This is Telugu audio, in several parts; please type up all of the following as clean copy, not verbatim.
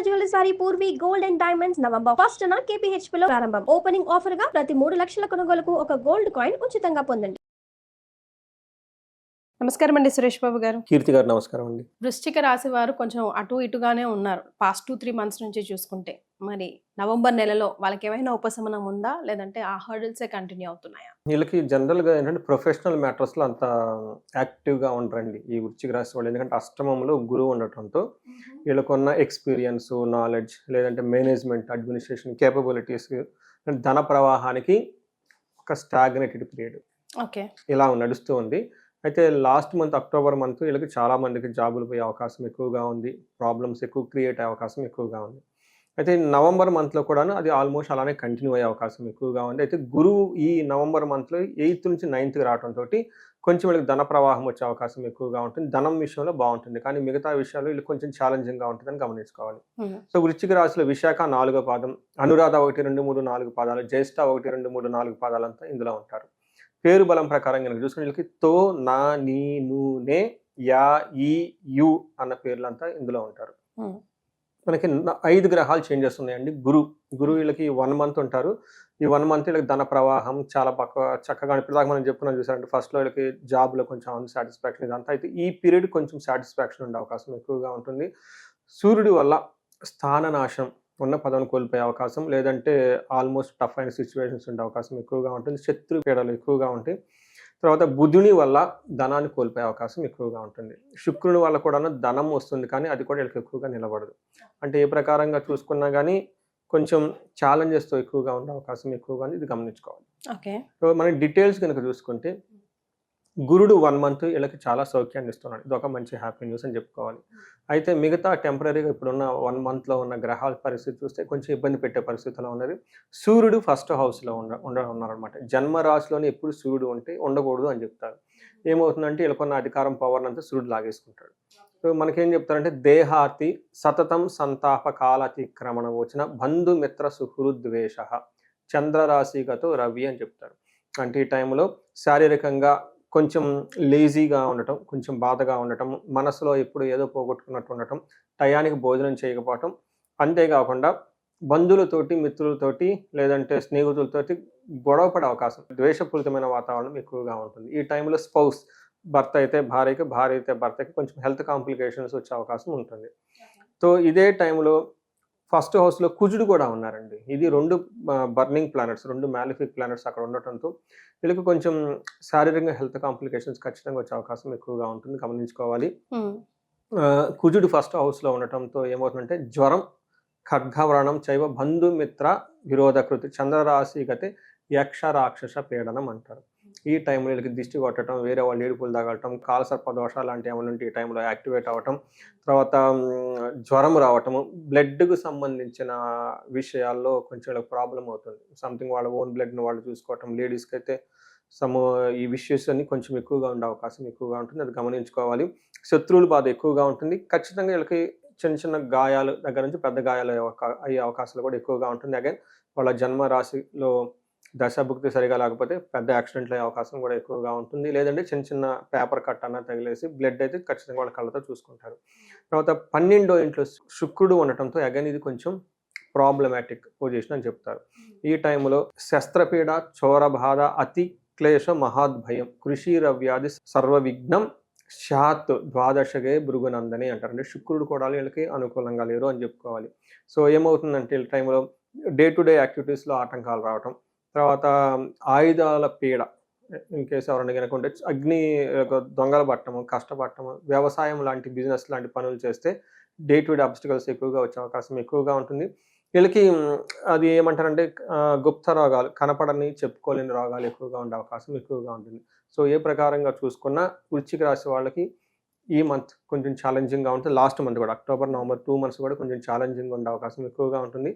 జ్యువెలర్స్ వారి Purvi gold and diamonds November 1st KPHP లో ప్రారంభం. ఓపెనింగ్ ఆఫర్ గా ప్రతి 3 లక్షల కొనుగోలుకు ఒక గోల్డ్ కాయిన్ ఉచితంగా పొందండి. నమస్కారం అండి సురేష్ బాబు గారు. కీర్తి గారు నమస్కారం అండి. వృశ్చిక రాశి వారు కొంచెం అటు ఇటుగానే ఉన్నారు పాస్ట్ 2-3 మంత్స్ నుంచి చూసుకుంటే. మరి నవంబర్ నెలలో వాళ్ళకి ఏమైనా ఉపశమనం ఉందా, లేదంటే ఆ హర్డిల్సే కంటిన్యూ అవుతున్నాయా? వీళ్ళకి జనరల్గా ఏంటంటే ప్రొఫెషనల్ మ్యాటర్స్లో అంత యాక్టివ్గా ఉండరండి ఈ వృశ్చిక రాశి వాళ్ళు. ఎందుకంటే అష్టమంలో గురువు ఉండటంతో వీళ్ళకున్న ఎక్స్పీరియన్స్, నాలెడ్జ్, లేదంటే మేనేజ్మెంట్, అడ్మినిస్ట్రేషన్ కేపబిలిటీస్, ధన ప్రవాహానికి ఒక స్టాగ్నేటెడ్ పీరియడ్ ఓకే ఇలా నడుస్తూ ఉంది. అయితే లాస్ట్ మంత్ అక్టోబర్ మంత్ వీళ్ళకి చాలా మందికి జాబులు పోయే అవకాశం ఎక్కువగా ఉంది, ప్రాబ్లమ్స్ ఎక్కువ క్రియేట్ అయ్యే అవకాశం ఎక్కువగా ఉంది. అయితే నవంబర్ మంత్లో కూడాను అది ఆల్మోస్ట్ అలానే కంటిన్యూ అయ్యే అవకాశం ఎక్కువగా ఉంది. అయితే గురువు ఈ నవంబర్ మంత్లో 8th నుంచి 9th రావడంతో కొంచెం వీళ్ళకి ధన ప్రవాహం వచ్చే అవకాశం ఎక్కువగా ఉంటుంది. ధనం విషయంలో బాగుంటుంది, కానీ మిగతా విషయాలు వీళ్ళు కొంచెం ఛాలెంజింగ్గా ఉంటుందని గమనించుకోవాలి. సో వృశ్చిక రాశిలో విశాఖ 4వ పాదం, అనురాధ 1, 2, 3, 4 పాదాలు, జ్యేష్ఠ 1, 2, 3, 4 పాదాలంతా ఇందులో ఉంటారు. పేరు బలం ప్రకారం కనుక చూసుకుని వీళ్ళకి తో, నా, నీ, ను, నే, యా, ఈ, యు అన్న పేర్లంతా ఇందులో ఉంటారు. మనకి 5 గ్రహాలు చేంజెస్ ఉన్నాయండి. గురు వీళ్ళకి 1 మంత్ ఉంటారు. ఈ 1 మంత్ వీళ్ళకి ధన ప్రవాహం చాలా చక్కగా ఇప్పటిదాకా మనం చెప్పుకున్నాం చూసారంటే, ఫస్ట్లో వీళ్ళకి జాబ్లో కొంచెం అన్సాటిస్ఫాక్షన్ ఇదంతా. అయితే ఈ పీరియడ్ కొంచెం సాటిస్ఫాక్షన్ ఉండే అవకాశం ఎక్కువగా ఉంటుంది. సూర్యుడి వల్ల స్థాననాశం ఉన్న పదవిని కోల్పోయే అవకాశం, లేదంటే ఆల్మోస్ట్ టఫ్ అయిన సిచ్యువేషన్స్ ఉండే అవకాశం ఎక్కువగా ఉంటుంది. శత్రు పీడలు ఎక్కువగా ఉంటాయి. తర్వాత బుధుని వల్ల ధనాన్ని కోల్పోయే అవకాశం ఎక్కువగా ఉంటుంది. శుక్రుని వల్ల కూడా ధనం వస్తుంది, కానీ అది కూడా వీళ్ళకి ఎక్కువగా నిలబడదు. అంటే ఏ ప్రకారంగా చూసుకున్నా కానీ కొంచెం ఛాలెంజెస్తో ఎక్కువగా ఉండే అవకాశం ఎక్కువగా ఉంది. ఇది గమనించుకోవాలి. ఓకే సో మనం డీటెయిల్స్ కనుక చూసుకుంటే, గురుడు 1 మంత్ వీళ్ళకి చాలా సౌఖ్యాన్ని ఇస్తున్నాడు. ఇది ఒక మంచి హ్యాపీ న్యూస్ అని చెప్పుకోవాలి. అయితే మిగతా టెంపరీగా ఇప్పుడున్న 1 మంత్లో ఉన్న గ్రహాల పరిస్థితి చూస్తే కొంచెం ఇబ్బంది పెట్టే పరిస్థితిలో ఉన్నది. సూర్యుడు ఫస్ట్ హౌస్లో ఉన్నారనమాట. జన్మరాశిలోనే ఎప్పుడు సూర్యుడు ఉండకూడదు అని చెప్తారు. ఏమవుతుందంటే వీళ్ళకున్న అధికారం పవర్ అంతా సూర్యుడు లాగేసుకుంటాడు. సో మనకేం చెప్తారంటే, దేహాతి సతతం సంతాప కాలాతిక్రమణ వచ్చిన బంధుమిత్ర సుహృద్వేష చంద్రరాశిగతో రవి అని చెప్తారు. అంటే ఈ టైంలో శారీరకంగా కొంచెం లేజీగా ఉండటం, కొంచెం బాధగా ఉండటం, మనసులో ఎప్పుడు ఏదో పోగొట్టుకున్నట్టు ఉండటం, టయానికి భోజనం చేయకపోవటం, అంతేకాకుండా బంధువులతోటి, మిత్రులతోటి, లేదంటే స్నేహితులతోటి గొడవపడే అవకాశం, ద్వేషపూరితమైన వాతావరణం ఎక్కువగా ఉంటుంది. ఈ టైంలో స్పౌస్, భర్త అయితే భార్యకి, భార్య అయితే భర్తకి కొంచెం హెల్త్ కాంప్లికేషన్స్ వచ్చే అవకాశం ఉంటుంది. సో ఇదే టైంలో ఫస్ట్ హౌస్లో కుజుడు కూడా ఉన్నారండి. ఇది 2 బర్నింగ్ ప్లానెట్స్, 2 మ్యాలిఫిక్ ప్లానెట్స్ అక్కడ ఉండటంతో వీళ్ళకి కొంచెం శారీరకంగా హెల్త్ కాంప్లికేషన్స్ ఖచ్చితంగా వచ్చే అవకాశం ఎక్కువగా ఉంటుంది, గమనించుకోవాలి. కుజుడు ఫస్ట్ హౌస్లో ఉండటంతో ఏమవుతుందంటే జ్వరం, ఖడ్గవ్రణం చైవ బంధుమిత్ర విరోధకృతి చంద్రరాశిగతే యక్ష రాక్షస పీడనం అంటారు. ఈ టైంలో వీళ్ళకి దిష్టి కొట్టడం, వేరే వాళ్ళు ఏడుపులు తగలటం, కాలసర్ప దోషాలు లాంటివి ఏమైనా ఉంటే ఈ టైంలో యాక్టివేట్ అవ్వటం, తర్వాత జ్వరం రావటము, బ్లడ్కు సంబంధించిన విషయాల్లో కొంచెం వీళ్ళకి ప్రాబ్లం అవుతుంది. సంథింగ్ వాళ్ళ ఓన్ బ్లడ్ని వాళ్ళు చూసుకోవటం, లేడీస్కి అయితే ఈ విషయస్ అన్ని కొంచెం ఎక్కువగా ఉండే అవకాశం ఎక్కువగా ఉంటుంది. అది గమనించుకోవాలి. శత్రువుల బాధ ఎక్కువగా ఉంటుంది. ఖచ్చితంగా వీళ్ళకి చిన్న చిన్న గాయాలు దగ్గర నుంచి పెద్ద గాయాలు అయ్యే అవకాశాలు కూడా ఎక్కువగా ఉంటుంది. అగైన్ వాళ్ళ జన్మ రాశిలో దశాభుక్తి సరిగా లేకపోతే పెద్ద యాక్సిడెంట్లు అయ్యే అవకాశం కూడా ఎక్కువగా ఉంటుంది. లేదంటే చిన్న చిన్న పేపర్ కట్ అన్న తగిలేసి బ్లడ్ అయితే ఖచ్చితంగా వాళ్ళ కళ్ళతో చూసుకుంటారు. తర్వాత 12వ ఇంట్లో శుక్రుడు ఉండటంతో అగైన్ ఇది కొంచెం ప్రాబ్లమాటిక్ పొజిషన్ అని చెప్తారు. ఈ టైంలో శస్త్రపీడ, చోరబాధ, అతి క్లేశ, మహాద్భయం, కృషి రవ్యాధి సర్వవిఘ్నం శాత్ ద్వాదశగే భృగునందని అంటారు. అంటే శుక్రుడు కూడా వీళ్ళకి అనుకూలంగా లేరు అని చెప్పుకోవాలి. సో ఏమవుతుందంటే ఈ టైంలో డే టు డే యాక్టివిటీస్లో ఆటంకాలు రావటం, తర్వాత ఆయుధాల పీడ, ఇన్ కేసు ఎవరైనా కనుక ఉంటే అగ్ని దొంగలు పట్టడము, కష్టపడటము, వ్యవసాయం లాంటి బిజినెస్ లాంటి పనులు చేస్తే డే టు డే అబ్స్టికల్స్ ఎక్కువగా వచ్చే అవకాశం ఎక్కువగా ఉంటుంది. వీళ్ళకి అది ఏమంటారంటే గుప్త రోగాలు, కనపడని చెప్పుకోలేని రోగాలు ఎక్కువగా ఉండే అవకాశం ఎక్కువగా ఉంటుంది. సో ఏ ప్రకారంగా చూసుకున్నా వృశ్చిక రాశి వాళ్ళకి ఈ మంత్ కొంచెం ఛాలెంజింగ్గా ఉంటుంది. లాస్ట్ మంత్ కూడా అక్టోబర్, నవంబర్ 2 months కూడా కొంచెం ఛాలెంజింగ్గా ఉండే అవకాశం ఎక్కువగా ఉంటుంది.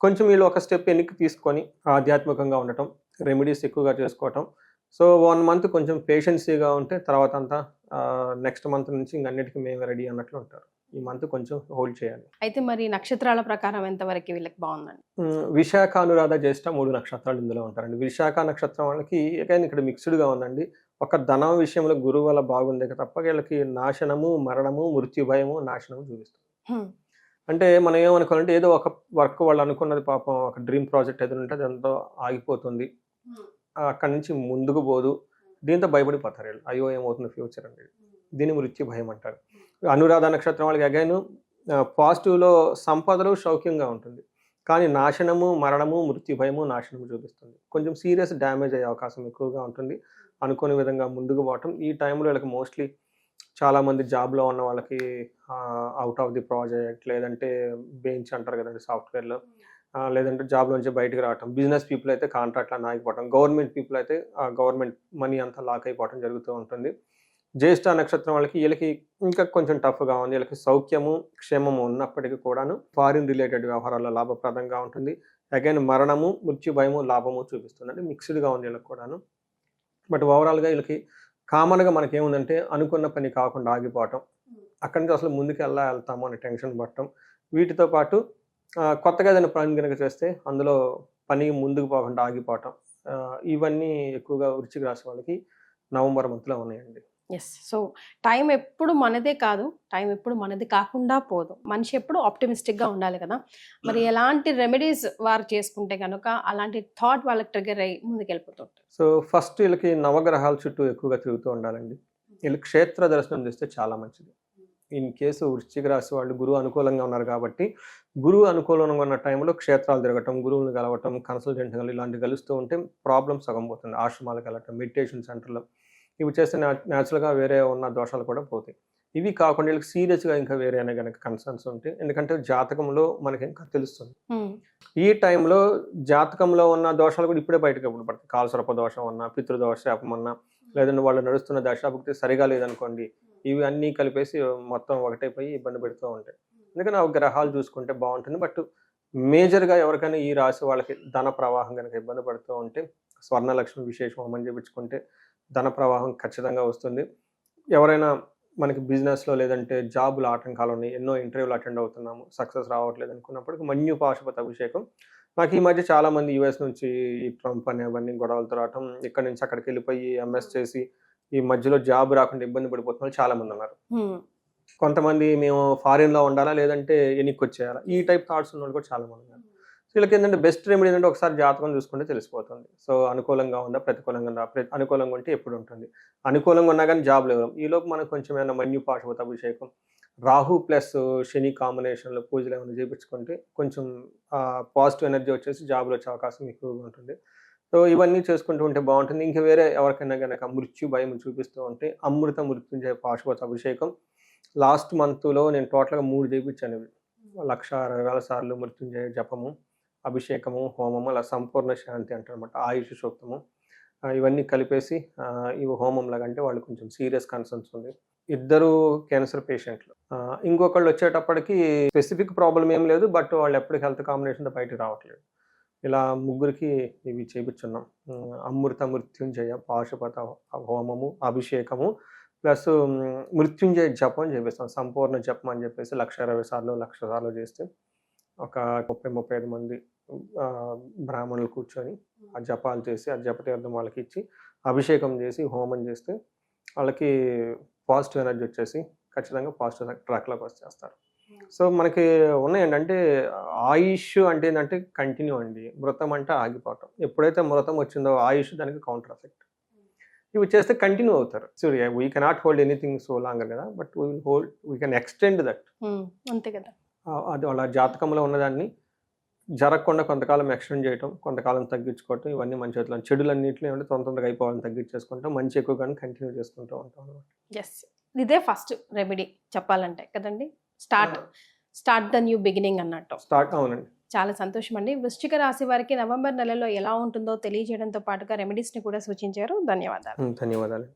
కొంచెం వీళ్ళు ఒక స్టెప్ వెనక్కి తీసుకొని ఆధ్యాత్మికంగా ఉండటం, రెమెడీస్ ఎక్కువగా చేసుకోవటం. సో 1 month కొంచెం పేషెన్సీగా ఉంటే తర్వాత అంతా నెక్స్ట్ మంత్ నుంచి ఇంకన్నిటికీ మేము రెడీ అన్నట్లు ఉంటారు. ఈ మంత్ కొంచెం హోల్డ్ చేయాలి. అయితే మరి నక్షత్రాల ప్రకారం ఎంతవరకు వీళ్ళకి బాగుందండి? విశాఖ, అనురాధ, జ్యేష్ఠ 3 నక్షత్రాలు ఇందులో ఉంటారండి. విశాఖ నక్షత్రం వాళ్ళకి అగైన్ ఇక్కడ మిక్స్డ్గా ఉందండి. ఒక ధనం విషయంలో గురువు వల్ల బాగుంది తప్ప వీళ్ళకి నాశనము, మరణము, మృత్యు భయము, నాశనము చూపిస్తుంది. అంటే మనం ఏమనుకోవాలంటే ఏదో ఒక వర్క్ వాళ్ళు అనుకున్నది పాపం ఒక డ్రీమ్ ప్రాజెక్ట్ ఏదైనా ఉంటే అదంతా ఆగిపోతుంది, అక్కడి నుంచి ముందుకు పోదు, దీంతో భయపడిపోతారు వీళ్ళు. అయ్యో ఏమవుతుంది ఫ్యూచర్ అనేది, దీన్ని మృత్యు భయం అంటారు. అనురాధ నక్షత్రం వాళ్ళకి అగైన్ పాజిటివ్లో సంపదలు సౌఖ్యంగా ఉంటుంది, కానీ నాశనము, మరణము, మృత్యు భయము, నాశనము చూపిస్తుంది. కొంచెం సీరియస్ డ్యామేజ్ అయ్యే అవకాశం ఎక్కువగా ఉంటుంది. అనుకోని విధంగా ముందుకు పోవటం ఈ టైంలో వీళ్ళకి మోస్ట్లీ చాలామంది జాబ్లో ఉన్న వాళ్ళకి అవుట్ ఆఫ్ ది ప్రాజెక్ట్, లేదంటే బెంచ్ అంటారు కదండి సాఫ్ట్వేర్లో, లేదంటే జాబ్ నుంచి బయటకు రావటం, బిజినెస్ పీపుల్ అయితే కాంట్రాక్ట్లో ఆగిపోవటం, గవర్నమెంట్ పీపుల్ అయితే గవర్నమెంట్ మనీ అంతా లాక్ అయిపోవటం జరుగుతూ ఉంటుంది. జ్యేష్ఠ నక్షత్రం వాళ్ళకి వీళ్ళకి ఇంకా కొంచెం టఫ్గా ఉంది. వీళ్ళకి సౌఖ్యము క్షేమము ఉన్నప్పటికీ కూడాను ఫారిన్ రిలేటెడ్ వ్యవహారాల్లో లాభప్రదంగా ఉంటుంది. అగైన్ మరణము, మృత్యు భయము, లాభము చూపిస్తుంది. అంటే మిక్స్డ్గా ఉంది వీళ్ళకి కూడాను. బట్ ఓవరాల్గా వీళ్ళకి కామన్గా మనకేముందంటే అనుకున్న పని కాకుండా ఆగిపోవటం, అక్కడి నుంచి అసలు ముందుకు వెళ్తాము అని టెన్షన్ పడటం, వీటితో పాటు కొత్తగా ఏదైనా పని కనుక చేస్తే అందులో పని ముందుకు పోకుండా ఆగిపోవటం, ఇవన్నీ ఎక్కువగా వృశ్చిక రాశి వాళ్ళకి నవంబర్ మంత్లో ఉన్నాయండి. ఎస్. సో టైం ఎప్పుడు మనదే కాదు, టైం ఎప్పుడు మనది కాకుండా పోదు. మనిషి ఎప్పుడు ఆప్టిమిస్టిక్గా ఉండాలి కదా. మరి ఎలాంటి రెమెడీస్ వారు చేసుకుంటే కనుక అలాంటి థాట్ వాళ్ళకి ట్రిగర్ అయ్యి ముందుకు వెళ్ళిపోతుంటారు? సో ఫస్ట్ వీళ్ళకి నవగ్రహాల చుట్టూ ఎక్కువగా తిరుగుతూ ఉండాలండి. వీళ్ళు క్షేత్ర దర్శనం చేస్తే చాలా మంచిది. ఇన్ కేసు వృశ్చిక రాశి వాళ్ళు గురువు అనుకూలంగా ఉన్నారు కాబట్టి, గురువు అనుకూలంగా ఉన్న టైంలో క్షేత్రాలు తిరగటం, గురువులను కలవటం, కన్సల్టెంట్ ఇలాంటివి కలుస్తూ ఉంటే ప్రాబ్లమ్ సగం పోతుంది. ఆశ్రమాలకు వెళ్ళటం, మెడిటేషన్ సెంటర్లో ఇవి చేస్తే న్యాచురల్గా వేరే ఉన్న దోషాలు కూడా పోతాయి. ఇవి కాకుండా వీళ్ళకి సీరియస్గా ఇంకా వేరే అయినా కనుక కన్సర్న్స్ ఉంటాయి. ఎందుకంటే జాతకంలో మనకి ఇంకా తెలుస్తుంది. ఈ టైంలో జాతకంలో ఉన్న దోషాలు కూడా ఇప్పుడే బయటకు ఎప్పుడు పడతాయి. కాలసర్ప దోషం అన్నా, పితృదోష శాపం అన్నా, లేదంటే వాళ్ళు నడుస్తున్న దశాభుక్తి సరిగా లేదనుకోండి, ఇవి అన్నీ కలిపేసి మొత్తం ఒకటైపోయి ఇబ్బంది పెడుతూ ఉంటాయి. అందుకని ఆ గ్రహాలు చూసుకుంటే బాగుంటుంది. బట్ మేజర్గా ఎవరికైనా ఈ రాశి వాళ్ళకి ధన ప్రవాహం కనుక ఇబ్బంది పడుతూ ఉంటే స్వర్ణలక్ష్మి విశేష హోమం చేయించుకుంటే ధన ప్రవాహం ఖచ్చితంగా వస్తుంది. ఎవరైనా మనకి బిజినెస్లో లేదంటే జాబుల ఆటంకాలు ఉన్నాయి, ఎన్నో ఇంటర్వ్యూలు అటెండ్ అవుతున్నాము, సక్సెస్ రావట్లేదు అనుకున్నప్పటికీ మన్యు పాశుపత అభిషేకం. నాకు ఈ మధ్య చాలామంది యూఎస్ నుంచి ఈ ట్రంప్ అనే అవన్నీ గొడవలతో రావటం, ఇక్కడి నుంచి అక్కడికి వెళ్ళిపోయి ఎంఎస్ చేసి ఈ మధ్యలో జాబ్ రాకుండా ఇబ్బంది పడిపోతున్న వాళ్ళు చాలామంది ఉన్నారు. కొంతమంది మేము ఫారిన్లో ఉండాలా లేదంటే ఎన్నికకి వచ్చేయాలా, ఈ టైప్ థాట్స్ ఉన్న వాళ్ళు కూడా చాలామంది ఉన్నారు. సో వీళ్ళకి ఏంటంటే బెస్ట్ రెమెడీ ఏంటంటే ఒకసారి జాతకం చూసుకుంటే తెలిసిపోతుంది. సో అనుకూలంగా ఉందా, ప్రతికూలంగా ఉందా, అనుకూలంగా ఉంటే ఎప్పుడు ఉంటుంది, అనుకూలంగా ఉన్నా కానీ జాబ్ లేవు, ఈలోపు మనకు కొంచెం ఏమైనా మన్యు పాశుపత అభిషేకం, రాహు ప్లస్ శని కాంబినేషన్లో పూజలు ఏమైనా చేయించుకుంటే కొంచెం పాజిటివ్ ఎనర్జీ వచ్చేసి జాబ్లో వచ్చే అవకాశం ఎక్కువగా ఉంటుంది. సో ఇవన్నీ చేసుకుంటూ ఉంటే బాగుంటుంది. ఇంకా వేరే ఎవరికైనా కనుక మృత్యు భయం చూపిస్తూ ఉంటే అమృత మృత్యుంజయ పాశుపత అభిషేకం లాస్ట్ మంత్లో నేను టోటల్గా 3 చేయించాను. ఇవి 1,60,000 సార్లు మృత్యుంజయ జపము, అభిషేకము, హోమము, అలా సంపూర్ణ శాంతి అంటారనమాట, ఆయుష్ సూక్తము, ఇవన్నీ కలిపేసి ఇవి హోమం లాగా. అంటే వాళ్ళు కొంచెం సీరియస్ కన్సర్న్స్ ఉంది, ఇద్దరు క్యాన్సర్ పేషెంట్లు. ఇంకొకళ్ళు వచ్చేటప్పటికి స్పెసిఫిక్ ప్రాబ్లం ఏం లేదు, బట్ వాళ్ళు ఎప్పటికి హెల్త్ కాంబినేషన్తో బయటకు రావట్లేదు. ఇలా ముగ్గురికి ఇవి చేయించున్నాం. అమృత మృత్యుంజయ పాశుపత హోమము, అభిషేకము ప్లస్ మృత్యుంజయ జపం చేపిస్తాం. సంపూర్ణ జపం అని చెప్పేసి 1,20,000 సార్లు 1,00,000 సార్లు చేస్తే ఒక 30-35 మంది బ్రాహ్మణులు కూర్చొని ఆ జపాలు చేసి ఆ జపతీర్థం వాళ్ళకి ఇచ్చి అభిషేకం చేసి హోమం చేస్తే వాళ్ళకి పాజిటివ్ ఎనర్జీ వచ్చేసి ఖచ్చితంగా పాజిటివ్ ట్రాక్లోకి వచ్చేస్తారు. సో మనకి ఉన్నాయండి. అంటే ఆయుష్ అంటే ఏంటంటే కంటిన్యూ అండి, మృతం అంటే ఆగిపోవటం. ఎప్పుడైతే మృతం వచ్చిందో ఆయుష్ దానికి కౌంటర్ ఎఫెక్ట్. ఇవి చేస్తే కంటిన్యూ అవుతారు. So we cannot hold anything so longer కదా, but we can extend that. అంతే కదా. అది వాళ్ళ జాతకంలో ఉన్నదాన్ని జరగకుండా కొంతకాలం ఎక్స్టెండ్ చేయటం, కొంతకాలం తగ్గించుకోవటం, ఇవన్నీ మన చేతిలో. చెడులన్నింటినీ ఏమంటే తొందరగా అయిపోవాలని తగ్గించేసుకుంటాం, మంచి ఎక్కువగా కంటిన్యూ చేసుకుంటూ ఉంటాం అనమాట. ఎస్, ఇదే ఫస్ట్ రెమెడీ చెప్పాలంటే కదండి. స్టార్ట్ ద న్యూ బిగినింగ్ అన్నట్టు. అవునండి. చాలా సంతోషం అండి. వృశ్చిక రాశి వారికి నవంబర్ నెలలో ఎలా ఉంటుందో తెలియజేయడంతో పాటుగా రెమెడీస్ని కూడా సూచించారు. ధన్యవాదాలు. ధన్యవాదాలు.